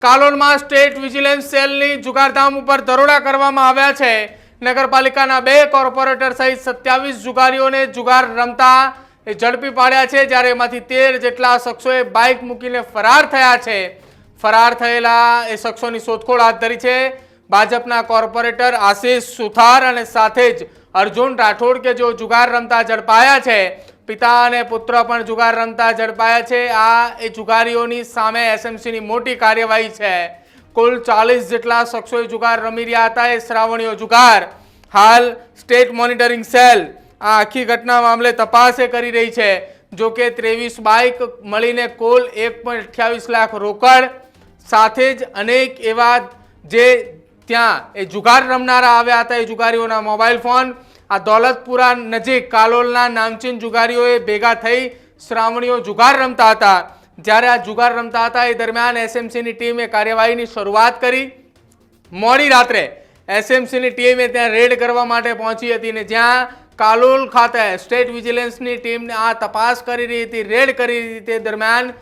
કાલોલમાં state vigilance સેલની જુગારધામ ઉપર દરોડા કરવામાં આવ્યા છે। નગરપાલિકાના 2 કોર્પોરેટર સહિત 27 જુગારીઓને જુગાર રમતા ઝડપી પાડ્યા છે, જ્યારે એમાંથી 13 જેટલા શખ્સોએ બાઇક મૂકીને ફરાર થયા છે। ફરાર થયેલા એ શખ્સોની શોધખોળ હાથ ધરી છે। ભાજપના કોર્પોરેટર આશિષ સુથાર અને સાથે જ અર્જુન રાઠોડ કે જેઓ જુગાર રમતા ઝડપાયા છે। પિતા અને પુત્ર પણ જુગાર રમતા ઝડપાયા છે। આ એ જુગારીઓની સામે એસએમસીની મોટી કાર્યવાહી છે। કુલ 40 જેટલા શખ્સોએ જુગાર રમી રહ્યા હતા। એ શ્રાવણીયો જુગાર હાલ સ્ટેટ મોનિટરિંગ સેલ આ આખી ઘટના મામલે તપાસ કરી રહી છે। જો કે 23 બાઇક મળીને કુલ 1.28 લાખ રોકડ સાથે જ અનેક એવા જે ત્યાં એ જુગાર રમનારા આવ્યા હતા એ જુગારીઓના મોબાઈલ ફોન આ દોલતપુરા નજીક કાલોલના નામચીન જુગારીઓએ ભેગા થઈ શ્રાવણીઓ જુગાર રમતા હતા। જ્યારે આ જુગાર રમતા હતા એ દરમિયાન એસએમસીની ટીમે કાર્યવાહીની શરૂઆત કરી। મોડી રાત્રે એસએમસીની ટીમે ત્યાં રેડ કરવા માટે પહોંચી હતી ને જ્યાં કાલોલ ખાતે સ્ટેટ વિજિલન્સની ટીમને આ તપાસ કરી રહી હતી, રેડ કરી રહી હતી। તે દરમિયાન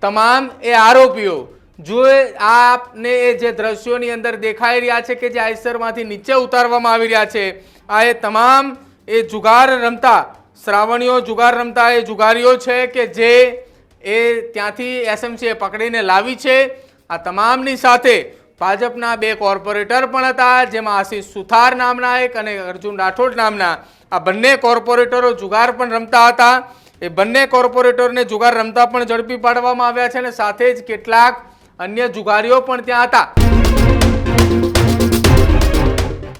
તમામ એ આરોપીઓ જો આપને એ જે દ્રશ્યોની અંદર દેખાઈ રહ્યા છે કે જે આઈસરમાંથી નીચે ઉતારવામાં આવી રહ્યા છે, આ એ તમામ એ જુગાર રમતા શ્રાવણીઓ જુગાર રમતા એ જુગારીઓ છે કે જે એ ત્યાંથી એસએમસીએ પકડીને લાવી છે। આ તમામની સાથે ભાજપના 2 કોર્પોરેટર પણ હતા, જેમાં આશિષ સુથાર નામના એક અને અર્જુન રાઠોડ નામના આ બંને કોર્પોરેટરો જુગાર પણ રમતા હતા। એ બંને કોર્પોરેટરને જુગાર રમતા પણ ઝડપી પાડવામાં આવ્યા છે અને સાથે જ કેટલાક અન્ય જુગારીઓ પણ ત્યાં હતા।